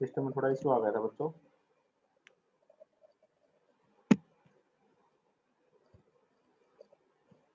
System में थोड़ा issue आ गया था बच्चों।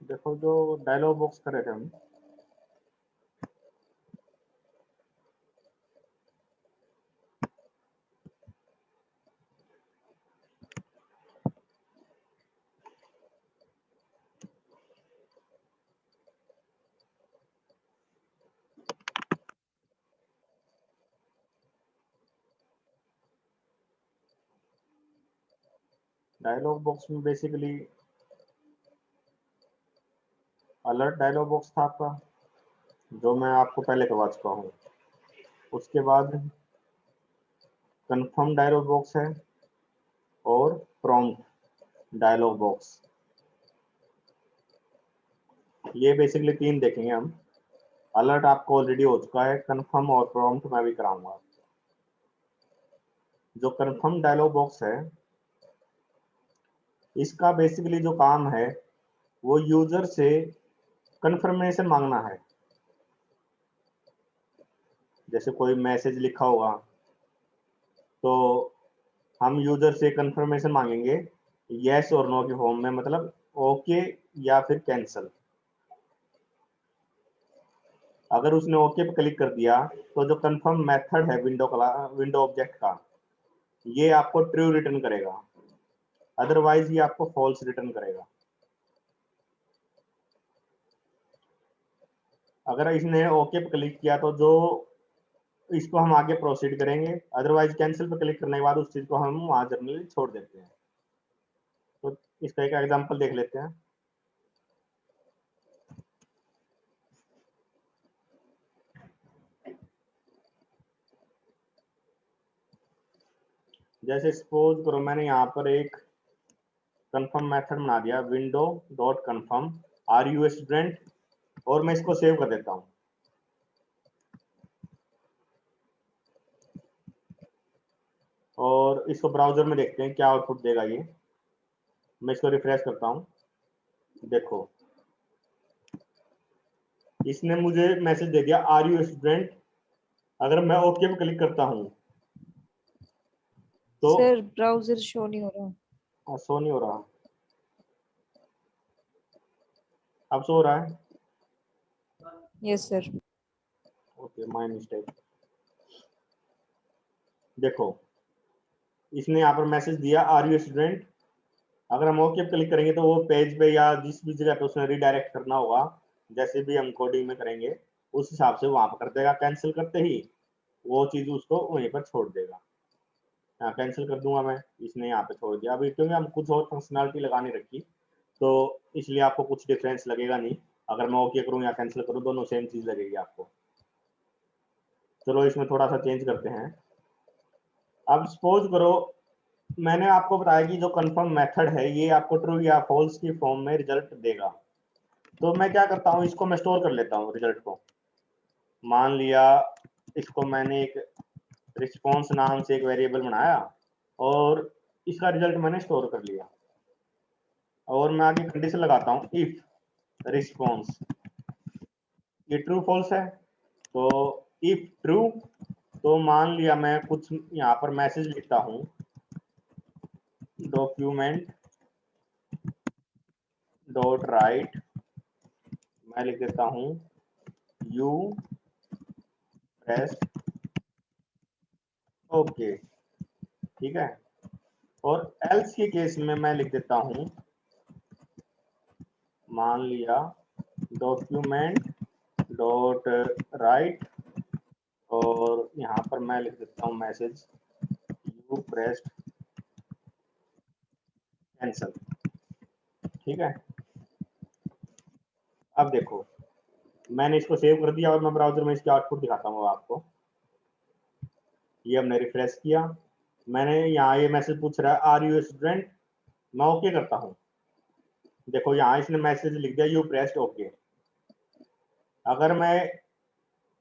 देखो जो डायलॉग बॉक्स कर रहे थे हम, डायलॉग बॉक्स में बेसिकली अलर्ट डायलॉग बॉक्स था आपका, जो मैं आपको पहले करवा चुका हूँ। उसके बाद कंफर्म डायलॉग बॉक्स है और प्रॉम्प्ट डायलॉग बॉक्स। ये बेसिकली 3 देखेंगे हम। अलर्ट आपको ऑलरेडी हो चुका है, कंफर्म और प्रॉम्प्ट मैं भी कराऊंगा। जो कंफर्म डायलॉग बॉक्स है, इसका बेसिकली जो काम है वो यूजर से कंफर्मेशन मांगना है। जैसे कोई मैसेज लिखा होगा तो हम यूजर से कंफर्मेशन मांगेंगे यस और नो के फॉर्म में, मतलब ओके या फिर कैंसल। अगर उसने ओके पे क्लिक कर दिया तो जो कंफर्म मेथड है विंडो ऑब्जेक्ट का, ये आपको ट्रू रिटर्न करेगा, अदरवाइज ये आपको फॉल्स रिटर्न करेगा। अगर इसने ओके पे क्लिक किया तो जो इसको हम आगे प्रोसीड करेंगे, अदरवाइज कैंसिल पे क्लिक करने के बाद उस चीज को हम वहां जनरली छोड़ देते हैं। तो इसका एक एग्जांपल देख लेते हैं। जैसे सपोज करो मैंने यहाँ पर एक कंफर्म मेथड बना दिया, window dot confirm are you student, और मैं इसको सेव कर देता हूँ। और इसको ब्राउजर में देखते हैं क्या आउटपुट देगा ये। मैं इसको रिफ्रेश करता हूँ। देखो इसने मुझे मैसेज दे दिया आर यू स्टूडेंट। अगर मैं ओके पे क्लिक करता हूँ तो सर ब्राउजर शो नहीं हो रहा। शो नहीं हो रहा। अब शो हो रहा है। Yes sir. Okay, my mistake. देखो इसने यहाँ पर मैसेज दिया आर यू स्टूडेंट। अगर हम ओके पे क्लिक करेंगे तो वो पेज पे या जिस भी जगह पे उसने रिडायरेक्ट करना होगा, जैसे भी हम कोडिंग में करेंगे उस हिसाब से वहां पर कर देगा। कैंसिल करते ही वो चीज उसको वहीं पर छोड़ देगा। यहाँ कैंसिल कर दूंगा मैं, इसने यहाँ पे छोड़ दिया। अभी क्योंकि हम कुछ और फंक्शनलिटी लगा नहीं रखी तो इसलिए आपको कुछ डिफरेंस लगेगा नहीं। अगर मैं ओके करूँ या कैंसिल करूँ दोनों सेम चीज लगेगी आपको। चलो इसमें थोड़ा सा चेंज करते हैं। अब सपोज करो मैंने आपको बताया कि जो कंफर्म मेथड है ये आपको ट्रू या फॉल्स की फॉर्म में रिजल्ट देगा। तो मैं क्या करता हूँ, इसको मैं स्टोर कर लेता हूँ रिजल्ट को। मान लिया इसको मैंने एक रिस्पॉन्स नाम से एक वेरिएबल बनाया और इसका रिजल्ट मैंने स्टोर कर लिया। और मैं आगे कंडीशन लगाता हूँ इफ रिस्पॉन्स ये ट्रू फॉल्स है। तो इफ ट्रू तो मान लिया मैं कुछ यहाँ पर मैसेज लिखता हूँ, डॉक्यूमेंट डॉट राइट, मैं लिख देता हूँ यू प्रेस ओके, ठीक है। और एल्स के केस में मैं लिख देता हूँ, मान लिया डॉक्यूमेंट डॉट राइट, और यहाँ पर मैं लिख देता हूँ मैसेज यू प्रेस्ड कैंसल, ठीक है। अब देखो मैंने इसको सेव कर दिया और मैं ब्राउजर में इसकी आउटपुट दिखाता हूँ आपको। ये हमने रिफ्रेश किया, मैंने यहाँ ये मैसेज पूछ रहा है आर यू स्टूडेंट, मैं ओके करता हूँ। देखो यहाँ इसने मैसेज लिख दिया यू प्रेस्ड ओके। अगर मैं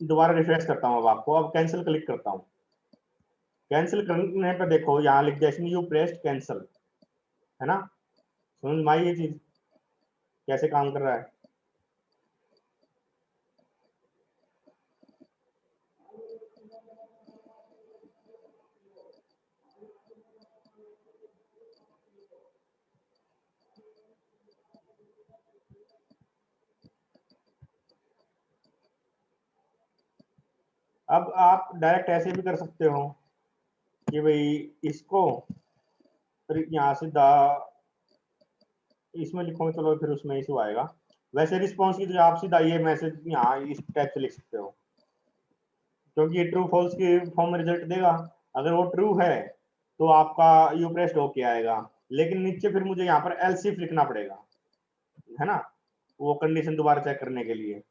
दोबारा रिफ्रेश करता हूँ अब आपको, अब कैंसिल क्लिक करता हूँ। कैंसिल करने पर देखो यहाँ लिख दिया इसने यू प्रेस्ड कैंसिल, है ना। समझ में आई ये चीज कैसे काम कर रहा है। अब आप डायरेक्ट ऐसे भी कर सकते हो कि भाई इसको यहाँ से इसमें लिखोगे, चलो फिर उसमें इशू आएगा। वैसे रिस्पॉन्स की तो आप सीधा ये मैसेज यहाँ इस टाइप से लिख सकते हो, क्योंकि ये ट्रू फॉल्स की फॉर्म में रिजल्ट देगा। अगर वो ट्रू है तो आपका यू प्रेस्ड ओके आएगा, लेकिन नीचे फिर मुझे यहाँ पर एल्स इफ लिखना पड़ेगा, है ना, वो कंडीशन दोबारा चेक करने के लिए।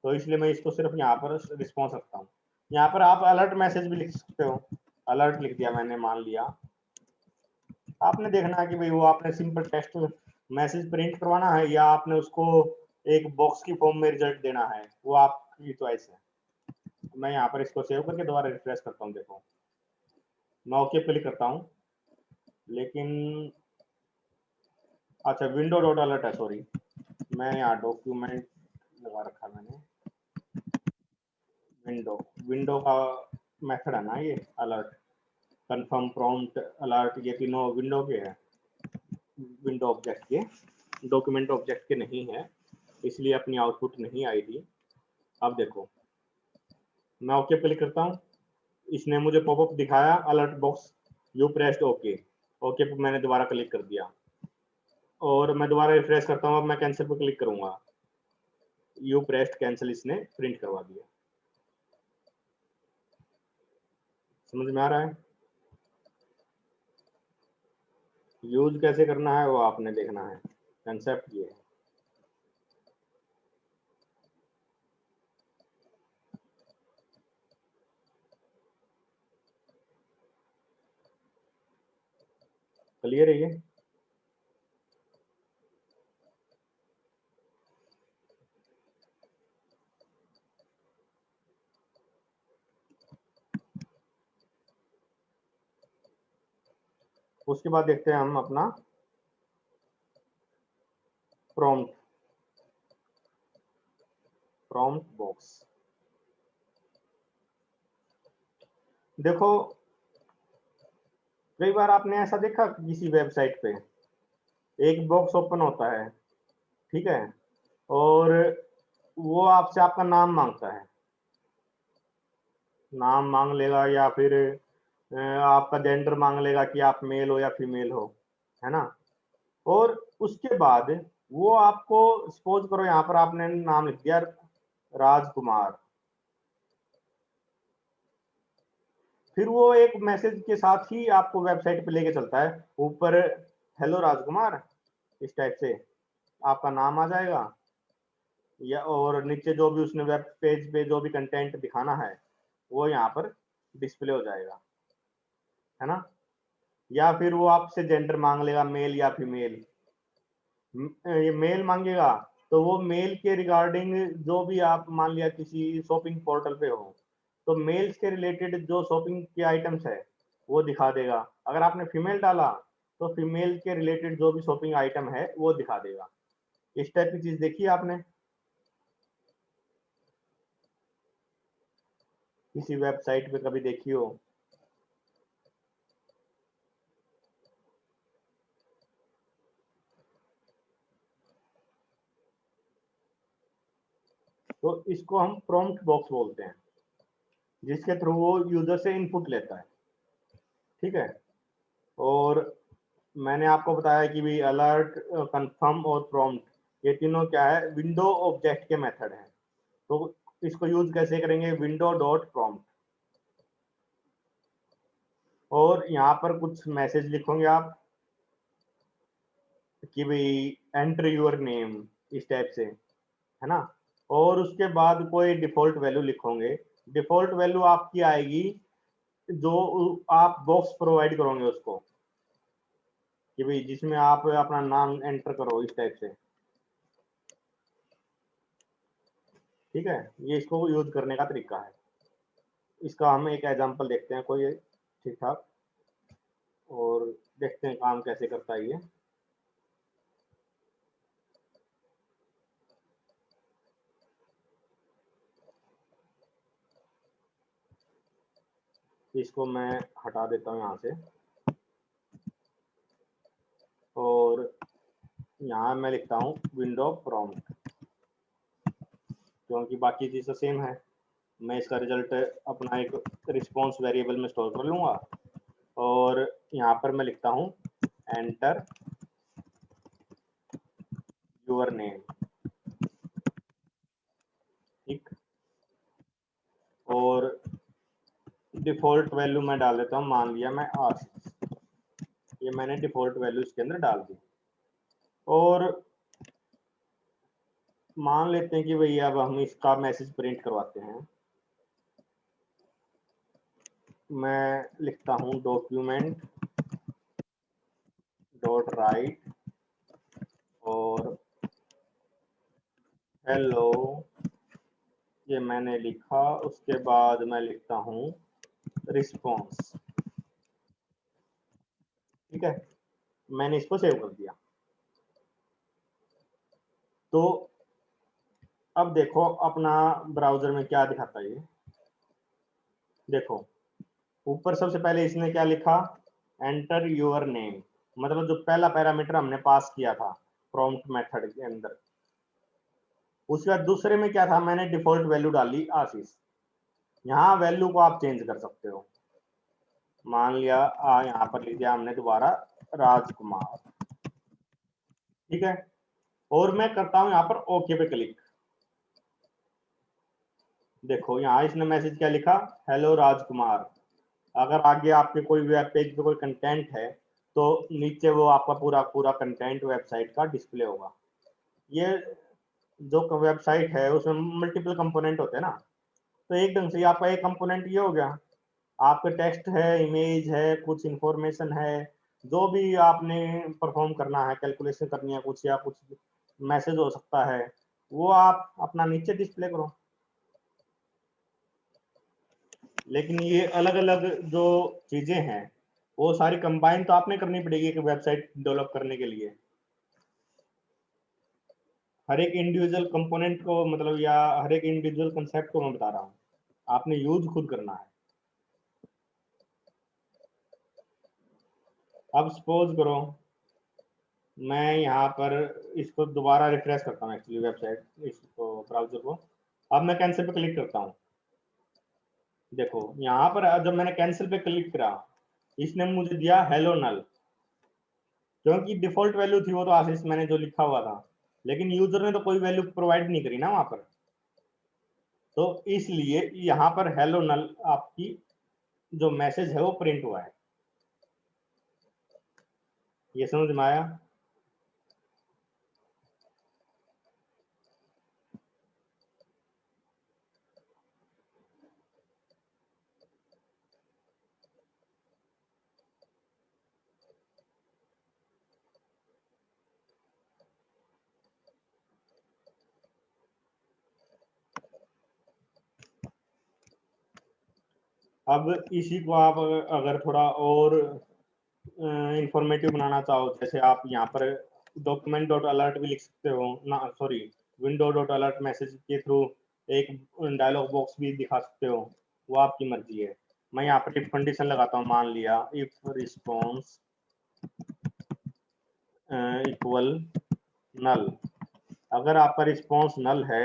तो इसलिए मैं इसको सिर्फ यहाँ पर रिस्पॉन्स रखता हूँ। यहाँ पर आप अलर्ट मैसेज भी लिख सकते हो। अलर्ट लिख दिया मैंने, मान लिया आपने देखना है कि भाई वो आपने सिंपल टेक्स्ट मैसेज प्रिंट करवाना है या आपने उसको एक बॉक्स की फॉर्म में रिजल्ट देना है, वो आपकी चॉइस है। मैं यहाँ पर इसको सेव करके दोबारा रिफ्रेश करता हूँ। देखो मैं ओके क्लिक करता हूँ, लेकिन अच्छा विंडो डॉट अलर्ट है, सॉरी मैं यहाँ डॉक्यूमेंट लगा रखा मैंने। विंडो विंडो का मेथड है ना ये, अलर्ट, कंफर्म, प्रॉम्प्ट, अलर्ट, ये तीनों विंडो के हैं, विंडो ऑब्जेक्ट के, डॉक्यूमेंट ऑब्जेक्ट के नहीं है, इसलिए अपनी आउटपुट नहीं आई थी। अब देखो मैं ओके क्लिक करता हूँ, इसने मुझे पॉपअप दिखाया alert box you pressed okay. Okay पे मैंने दोबारा क्लिक कर दिया और मैं दोबारा रिफ्रेश करता हूँ। अब मैं कैंसिल पे क्लिक करूंगा, यू प्रेस्ड कैंसिल इसने प्रिंट करवा दिया। समझ में आ रहा है? यूज कैसे करना है वो आपने देखना है, कंसेप्ट ये है। क्लियर है ये? उसके बाद देखते हैं हम अपना प्रॉम्प्ट, प्रॉम्प्ट बॉक्स। देखो कई बार आपने ऐसा देखा किसी वेबसाइट पे एक बॉक्स ओपन होता है, ठीक है, और वो आपसे आपका नाम मांगता है, नाम मांग लेगा या फिर आपका जेंडर मांग लेगा कि आप मेल हो या फीमेल हो, है ना। और उसके बाद वो आपको, सपोज करो यहाँ पर आपने नाम लिख दिया राजकुमार, फिर वो एक मैसेज के साथ ही आपको वेबसाइट पे लेके चलता है, ऊपर हेलो राजकुमार इस टाइप से आपका नाम आ जाएगा, या और नीचे जो भी उसने वेब पेज पे जो भी कंटेंट दिखाना है वो यहाँ पर डिस्प्ले हो जाएगा, है ना। या फिर वो आपसे जेंडर मांग लेगा, मेल या फीमेल। ये मेल मांगेगा तो वो मेल के रिगार्डिंग जो भी आप मान लिया किसी शॉपिंग पोर्टल पे हो, तो मेल्स के रिलेटेड जो शॉपिंग के आइटम्स है वो दिखा देगा। अगर आपने फीमेल डाला तो फीमेल के रिलेटेड जो भी शॉपिंग आइटम है वो दिखा देगा। इस टाइप की चीज देखी आपने किसी वेबसाइट पे कभी देखी हो? तो इसको हम प्रॉम्प्ट बॉक्स बोलते हैं, जिसके थ्रू वो यूजर से इनपुट लेता है, ठीक है। और मैंने आपको बताया कि भी अलर्ट, कंफर्म और प्रॉम्प्ट ये तीनों क्या है, विंडो ऑब्जेक्ट के मेथड हैं। तो इसको यूज कैसे करेंगे, विंडो डॉट प्रॉम्प्ट, और यहाँ पर कुछ मैसेज लिखोगे आप कि भाई एंटर योर नेम इस टाइप से, है ना। और उसके बाद कोई डिफॉल्ट वैल्यू लिखोगे, डिफॉल्ट वैल्यू आपकी आएगी जो आप बॉक्स प्रोवाइड करोगे उसको, कि भाई जिसमें आप अपना नाम एंटर करो इस टाइप से, ठीक है। ये इसको यूज करने का तरीका है। इसका हम एक एग्जांपल देखते हैं कोई ठीक ठाक, और देखते हैं काम कैसे करता है ये। इसको मैं हटा देता हूँ यहाँ से, और यहाँ मैं लिखता हूँ विंडो प्रॉम्प्ट, क्योंकि बाकी चीज़ तो सेम है। मैं इसका रिजल्ट अपना एक रिस्पॉन्स वेरिएबल में स्टोर कर लूँगा और यहाँ पर मैं लिखता हूँ एंटर योर नेम, ठीक। और डिफॉल्ट वैल्यू मैं डाल देता हूँ, मान लिया मैं 8, ये मैंने डिफॉल्ट वैल्यू इसके अंदर डाल दी। और मान लेते हैं कि भाई अब हम इसका मैसेज प्रिंट करवाते हैं। मैं लिखता हूँ डॉक्यूमेंट डॉट राइट और हेलो, ये मैंने लिखा। उसके बाद मैं लिखता हूँ रिस्पॉन्स, ठीक है। मैंने इसको सेव कर दिया। तो अब देखो अपना ब्राउजर में क्या दिखाता है ये, देखो ऊपर सबसे पहले इसने क्या लिखा, एंटर योर नेम, मतलब जो पहला पैरामीटर हमने पास किया था प्रॉम्प्ट मेथड के अंदर। उसके बाद दूसरे में क्या था, मैंने डिफॉल्ट वैल्यू डाली आशीष। यहाँ वैल्यू को आप चेंज कर सकते हो, मान लिया यहाँ पर लिख दिया हमने दोबारा राजकुमार, ठीक है। और मैं करता हूँ यहाँ पर ओके पे क्लिक। देखो यहाँ इसने मैसेज क्या लिखा, हेलो राजकुमार। अगर आगे आपके कोई वेब पेज पे कोई कंटेंट है तो नीचे वो आपका पूरा पूरा कंटेंट वेबसाइट का डिस्प्ले होगा। ये जो वेबसाइट है उसमें मल्टीपल कंपोनेंट होते हैं ना, तो एक ढंग से आपका एक कंपोनेंट ये हो गया, आपका टेक्स्ट है, इमेज है, कुछ इंफॉर्मेशन है, जो भी आपने परफॉर्म करना है, कैलकुलेशन करनी है कुछ या कुछ मैसेज हो सकता है, वो आप अपना नीचे डिस्प्ले करो। लेकिन ये अलग अलग जो चीजें हैं वो सारी कंबाइन तो आपने करनी पड़ेगी एक वेबसाइट डेवलप करने के लिए। हर एक इंडिविजुअल कंपोनेंट को मतलब या हर एक इंडिविजुअल कंसेप्ट को मैं बता रहा हूँ, आपने यूज खुद करना है। अब सपोज करो मैं यहाँ पर इसको दोबारा रिफ्रेश करता हूँ, एक्चुअली वेबसाइट इसको ब्राउजर को। अब मैं कैंसिल पे क्लिक करता हूँ। देखो यहाँ पर जब मैंने कैंसिल पे क्लिक करा इसने मुझे दिया हेलो नल, क्योंकि डिफॉल्ट वैल्यू थी वो तो आशीष मैंने जो लिखा हुआ था, लेकिन यूजर ने तो कोई वैल्यू प्रोवाइड नहीं करी ना वहां पर, तो इसलिए यहाँ पर हेलो नल आपकी जो मैसेज है वो प्रिंट हुआ है। ये समझ में आया? अब इसी को आप अगर थोड़ा और इंफॉर्मेटिव बनाना चाहो, जैसे आप यहाँ पर डॉक्यूमेंट डॉट अलर्ट भी लिख सकते हो ना, sorry window dot alert message के थ्रू एक डायलॉग बॉक्स भी दिखा सकते हो, वो आपकी मर्जी है। मैं यहाँ पर इफ कंडीशन लगाता हूँ, मान लिया इफ रिस्पॉन्स इक्वल नल। अगर आपका रिस्पॉन्स नल है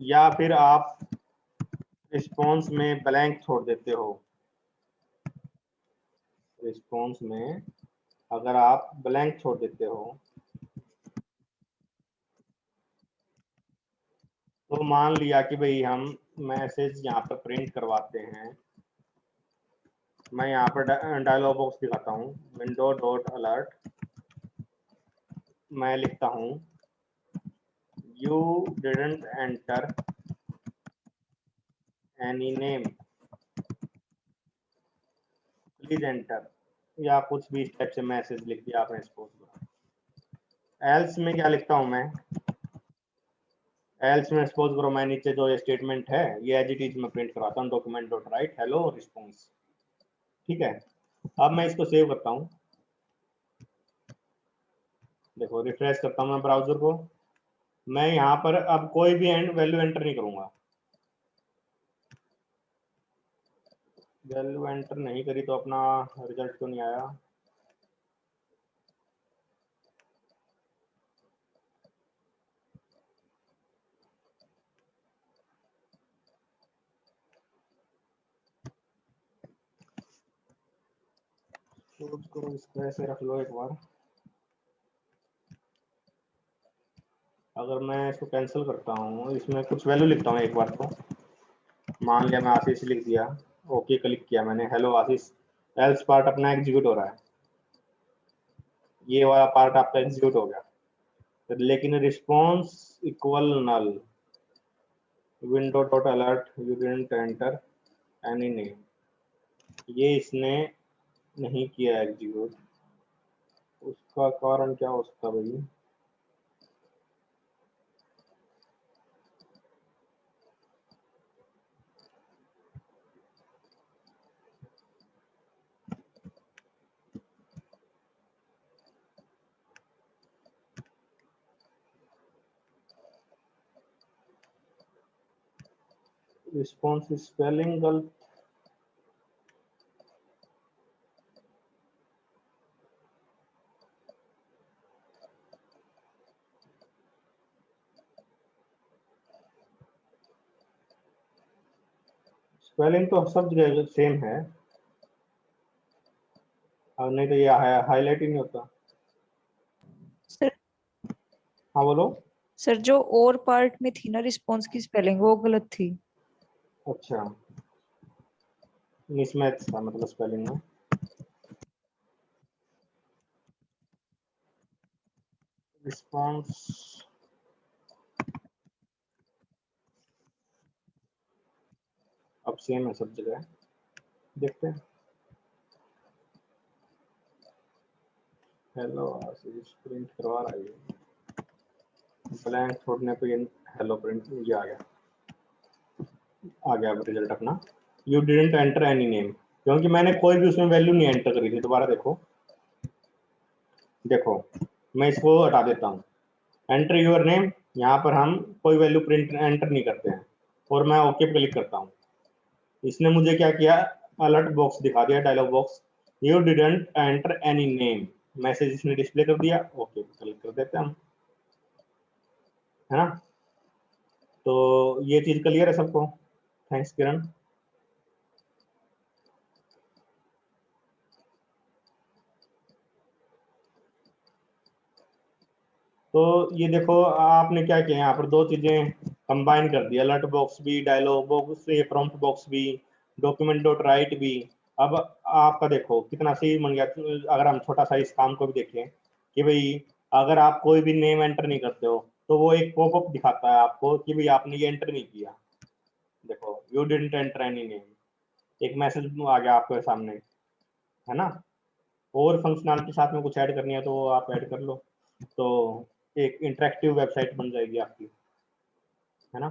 या फिर आप रिस्पॉन्स में ब्लैंक छोड़ देते हो, रिस्पॉन्स में अगर आप ब्लैंक छोड़ देते हो तो मान लिया कि भाई हम मैसेज यहाँ पर प्रिंट करवाते हैं। मैं यहाँ पर डायलॉग बॉक्स दिखाता हूँ, विंडो डॉट अलर्ट, मैं लिखता हूँ you didn't enter any name please enter, या कुछ भी इस टाइप से मैसेज लिख दिया आपने सपोज। एल्स में क्या लिखता हूँ मैं, एल्स में सपोज करो मैं नीचे जो ये स्टेटमेंट है ये एज इट इज में प्रिंट करवाता हूँ, document dot right hello response, ठीक है। अब मैं इसको सेव करता हूँ। देखो रिफ्रेश करता हूँ मैं ब्राउजर को। मैं यहाँ पर अब कोई भी वैल्यू एंटर नहीं करूंगा। वैल्यू एंटर नहीं करी तो अपना रिजल्ट क्यों नहीं आया? क्लोज करो इसको, ऐसे रख लो एक बार। अगर मैं इसको कैंसिल करता हूँ, इसमें कुछ वैल्यू लिखता हूँ एक बार, तो मान लिया मैं आशीष लिख दिया, ओके क्लिक किया मैंने, हेलो आशीष, एल्स पार्ट अपना एग्जीक्यूट हो रहा है, ये वाला पार्ट आपका एग्जीक्यूट हो गया, लेकिन response equal null, window dot alert you didn't enter any name, ये इसने नहीं किया एग्जीक्यूट। उसका कारण क्या हो सकता भाई? रिस्पॉन्स स्पेलिंग गलत, स्पेलिंग तो सब जगह सेम है, और नहीं तो ये हाईलाइट ही नहीं होता। सर हाँ बोलो। सर जो और पार्ट में थी ना रिस्पॉन्स की स्पेलिंग वो गलत थी। अच्छा, मिसमैच था मतलब स्पेलिंग में। रिस्पॉन्स अब सेम है सब जगह, देखते हैं। हेलो आशीष प्रिंट करवा रहा है, ब्लैंक छोड़ने पे ये हेलो प्रिंट ये आ गया रिजल्ट अपना। You didn't enter any name, क्योंकि मैंने कोई भी उसमें वैल्यू नहीं एंटर करी थी। दोबारा देखो, देखो मैं इसको हटा देता हूँ, एंटर योर नेम, यहाँ पर हम कोई वैल्यू प्रिंट एंटर नहीं करते हैं, और मैं ओके पे क्लिक करता हूँ। इसने मुझे क्या किया, अलर्ट बॉक्स दिखा दिया, dialog box, you didn't enter any name, message इसने डिस्प्ले कर दिया, ओके पे क्लिक कर देते हैं हम, है ना। तो ये चीज क्लियर है सबको? थैंक्स किरण। तो ये देखो आपने क्या किया, यहाँ पर दो चीजें कंबाइन कर दी, अलर्ट बॉक्स भी, डायलॉग बॉक्स, ये प्रॉम्प्ट बॉक्स भी, डॉक्यूमेंट डॉट राइट भी। अब आपका देखो कितना सही बन गया। अगर हम छोटा सा इस काम को भी देखें कि भाई अगर आप कोई भी नेम एंटर नहीं करते हो तो वो एक पॉपअप दिखाता है आपको कि भाई आपने ये एंटर नहीं किया, देखो you didn't enter any name, एक मैसेज आ गया आपके सामने, है ना। और फंक्शनलिटी साथ में कुछ ऐड करनी है तो वो आप ऐड कर लो, तो एक इंटरेक्टिव वेबसाइट बन जाएगी आपकी, है ना।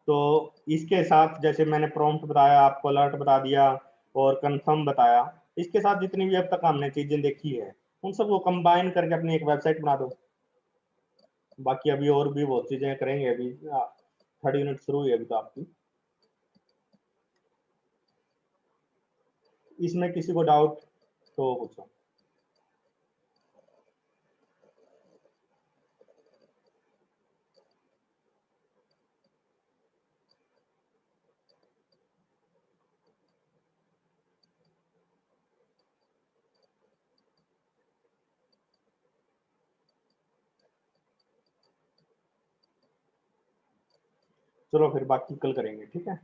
तो इसके साथ जैसे मैंने प्रॉम्प्ट बताया आपको, अलर्ट बता दिया और कंफर्म बताया, इसके साथ जितनी भी अब तक हमने चीजें देखी है उन सबको कंबाइन करके अपनी एक वेबसाइट बना दो। बाकी अभी और भी बहुत चीजें करेंगे, अभी 30 यूनिट शुरू हुई है अभी तो आपकी। इसमें किसी को डाउट तो पूछो। चलो फिर बाकी कल करेंगे, ठीक है।